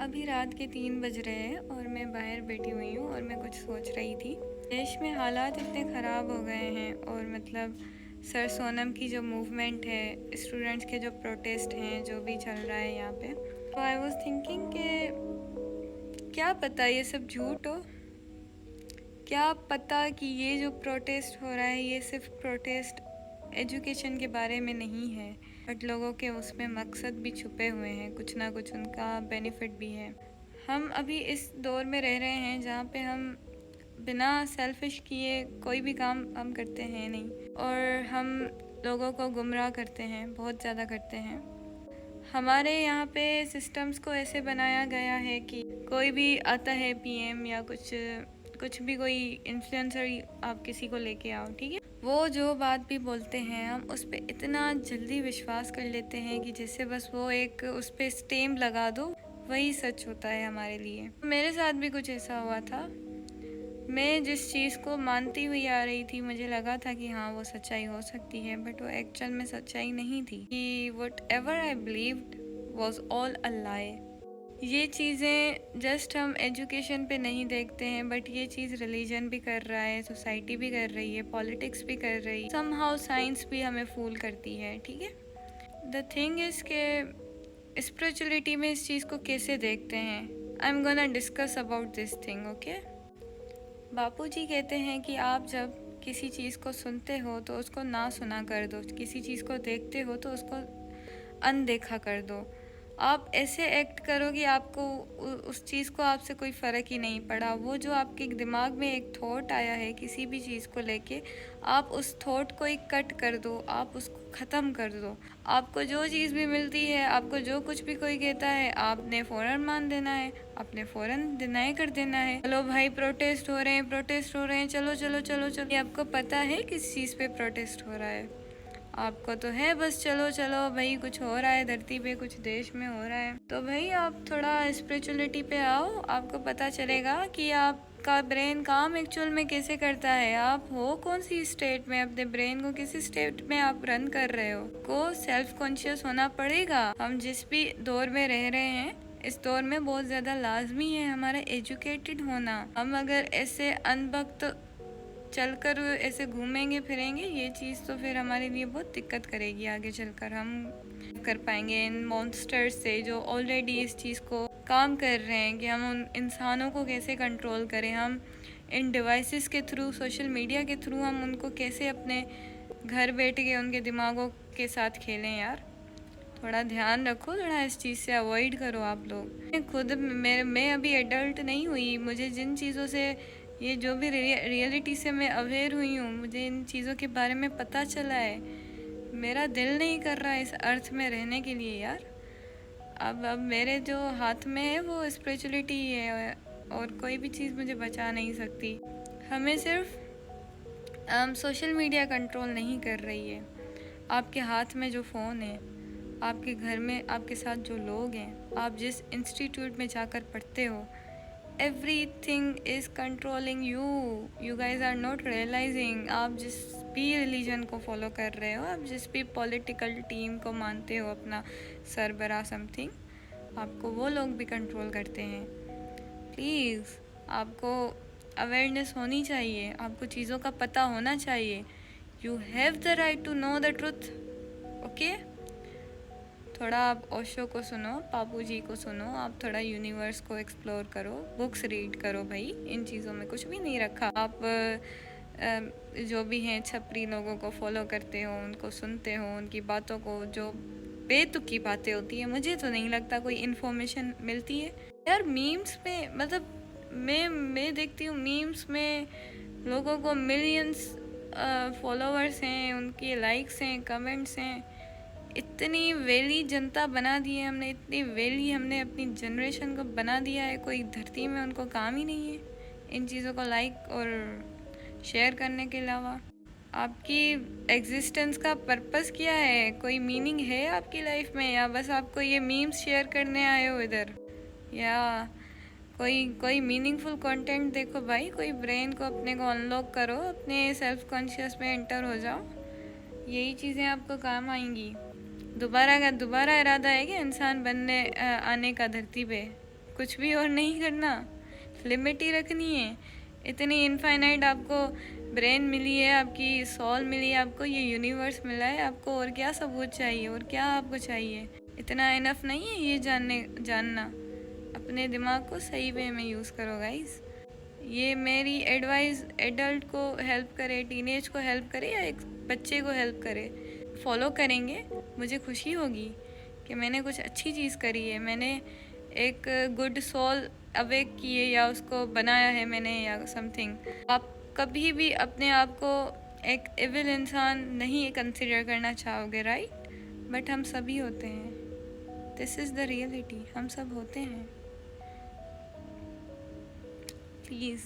अभी रात के 3 बज रहे हैं और मैं बाहर बैठी हुई हूँ और मैं कुछ सोच रही थी। देश में हालात इतने ख़राब हो गए हैं और मतलब सर सोनम की जो मूवमेंट है, स्टूडेंट्स के जो प्रोटेस्ट हैं, जो भी चल रहा है यहाँ पे, तो आई वाज थिंकिंग कि क्या पता ये सब झूठ हो। क्या पता कि ये जो प्रोटेस्ट हो रहा है ये सिर्फ प्रोटेस्ट एजुकेशन के बारे में नहीं है, बट लोगों के उसमें मकसद भी छुपे हुए हैं, कुछ ना कुछ उनका बेनिफिट भी है। हम अभी इस दौर में रह रहे हैं जहाँ पे हम बिना सेल्फिश किए कोई भी काम हम करते हैं नहीं, और हम लोगों को गुमराह करते हैं, बहुत ज़्यादा करते हैं। हमारे यहाँ पे सिस्टम्स को ऐसे बनाया गया है कि कोई भी आता है पीएम या कुछ भी, कोई इन्फ्लुएंसर आप किसी को लेके आओ, ठीक है, वो जो बात भी बोलते हैं हम उस पर इतना जल्दी विश्वास कर लेते हैं कि जैसे बस वो एक उस पर स्टैम्प लगा दो, वही सच होता है हमारे लिए। मेरे साथ भी कुछ ऐसा हुआ था। मैं जिस चीज़ को मानती हुई आ रही थी, मुझे लगा था कि हाँ वो सच्चाई हो सकती है, बट वो एक्चुअल में सच्चाई नहीं थी। कि whatever I believed was all a lie. ये चीज़ें जस्ट हम एजुकेशन पे नहीं देखते हैं, बट ये चीज़ रिलीजन भी कर रहा है, सोसाइटी भी कर रही है, पॉलिटिक्स भी कर रही है, समहाउ साइंस भी हमें फूल करती है, ठीक है। द थिंग इज़ के स्पिरिचुअलिटी में इस चीज़ को कैसे देखते हैं, I am gonna discuss about this thing, okay. Bapuji कहते हैं कि आप जब किसी चीज़ को सुनते हो तो उसको ना सुना कर दो, किसी चीज़ को देखते हो तो उसको अनदेखा कर दो। आप ऐसे एक्ट करो कि आपको उस चीज़ को आपसे कोई फ़र्क ही नहीं पड़ा। वो जो आपके दिमाग में एक थॉट आया है किसी भी चीज़ को लेके, आप उस थॉट को ही कट कर दो, आप उसको ख़त्म कर दो। आपको जो चीज़ भी मिलती है, आपको जो कुछ भी कोई कहता है, आपने फ़ौरन मान देना है, आपने फ़ौरन डिनाई कर देना है। चलो भाई प्रोटेस्ट हो रहे हैं, प्रोटेस्ट हो रहे हैं, चलो चलो चलो चलो। ये आपको पता है किस चीज़ पे प्रोटेस्ट हो रहा है? आपको तो है बस चलो चलो भाई, कुछ हो रहा है धरती पे, कुछ देश में हो रहा है, तो भाई आप थोड़ा स्पिरिचुअलिटी पे आओ। आपको पता चलेगा कि आपका ब्रेन काम एक्चुअल में कैसे करता है, आप हो कौन सी स्टेट में, अपने ब्रेन को किसी स्टेट में आप रन कर रहे हो, को सेल्फ कॉन्शियस होना पड़ेगा। हम जिस भी दौर में रह रहे हैं, इस दौर में बहुत ज़्यादा लाजमी है हमारा एजुकेटेड होना। हम अगर ऐसे अनबख्त चलकर ऐसे घूमेंगे फिरेंगे, ये चीज़ तो फिर हमारे लिए बहुत दिक्कत करेगी। आगे चलकर हम कर पाएंगे इन मॉन्स्टर्स से जो ऑलरेडी इस चीज़ को काम कर रहे हैं, कि हम उन इंसानों को कैसे कंट्रोल करें। हम इन डिवाइसेस के थ्रू, सोशल मीडिया के थ्रू हम उनको कैसे अपने घर बैठ के उनके दिमागों के साथ खेलें। यार थोड़ा ध्यान रखो, थोड़ा इस चीज़ से अवॉइड करो आप लोग। खुद मैं अभी एडल्ट नहीं हुई, मुझे जिन चीज़ों से, ये जो भी रियलिटी से मैं अवेयर हुई हूँ, मुझे इन चीज़ों के बारे में पता चला है, मेरा दिल नहीं कर रहा इस अर्थ में रहने के लिए यार। अब मेरे जो हाथ में है वो स्पिरिचुअलिटी ही है, और कोई भी चीज़ मुझे बचा नहीं सकती। हमें सिर्फ सोशल मीडिया कंट्रोल नहीं कर रही है। आपके हाथ में जो फ़ोन है, आपके घर में आपके साथ जो लोग हैं, आप जिस इंस्टीट्यूट में जाकर पढ़ते हो, everything is controlling you. You guys are not realising. आप जिस भी रिलीजन को फॉलो कर रहे हो, आप जिस भी पॉलिटिकल टीम को मानते हो अपना सरबराह समथिंग, आपको वो लोग भी कंट्रोल करते हैं। प्लीज़ आपको अवेयरनेस होनी चाहिए, आपको चीज़ों का पता होना चाहिए। You have the right to know the truth, okay. थोड़ा आप ओशो को सुनो, पापू जी को सुनो, आप थोड़ा यूनिवर्स को एक्सप्लोर करो, बुक्स रीड करो भाई। इन चीज़ों में कुछ भी नहीं रखा। आप जो भी हैं छपरी लोगों को फॉलो करते हो, उनको सुनते हो, उनकी बातों को, जो बेतुकी बातें होती है, मुझे तो नहीं लगता कोई इन्फॉर्मेशन मिलती है यार। मीम्स में मतलब मैं देखती हूँ मीम्स में लोगों को मिलियंस फॉलोअर्स हैं, उनके लाइक्स हैं, कमेंट्स हैं। इतनी वेली जनता बना दी है हमने, इतनी वेली हमने अपनी जनरेशन को बना दिया है, कोई धरती में उनको काम ही नहीं है इन चीज़ों को लाइक और शेयर करने के अलावा। आपकी एग्जिस्टेंस का पर्पस क्या है? कोई मीनिंग है आपकी लाइफ में, या बस आपको ये मीम्स शेयर करने आए हो इधर? या कोई मीनिंगफुल कंटेंट देखो भाई, कोई ब्रेन को अपने को अनलॉक करो, अपने सेल्फ कॉन्शियस में एंटर हो जाओ, यही चीज़ें आपको काम आएंगी। दोबारा इरादा है कि इंसान बनने आने का धरती पे, कुछ भी और नहीं करना, लिमिट ही रखनी है। इतनी इनफाइनाइट आपको ब्रेन मिली है, आपकी सोल मिली है, आपको ये यूनिवर्स मिला है, आपको और क्या सबूत चाहिए, और क्या आपको चाहिए? इतना इनफ नहीं है ये जानना। अपने दिमाग को सही वे में यूज़ करो गाइस। ये मेरी एडवाइस एडल्ट को हेल्प करे, टीनेज को हेल्प करे, या एक बच्चे को हेल्प करे, फॉलो करेंगे, मुझे खुशी होगी कि मैंने कुछ अच्छी चीज़ करी है, मैंने एक गुड सोल अवेक की है, या उसको बनाया है मैंने, या समथिंग। आप कभी भी अपने आप को एक इविल इंसान नहीं कंसिडर करना चाहोगे, राइट? बट हम सभी होते हैं, दिस इज़ द रियलिटी, हम सब होते हैं। प्लीज़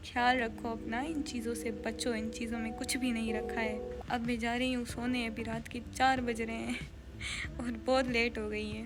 ख्याल रखो अपना, इन चीज़ों से बचो, इन चीज़ों में कुछ भी नहीं रखा है। अब मैं जा रही हूँ सोने, अभी रात के 4 बज रहे हैं और बहुत लेट हो गई है।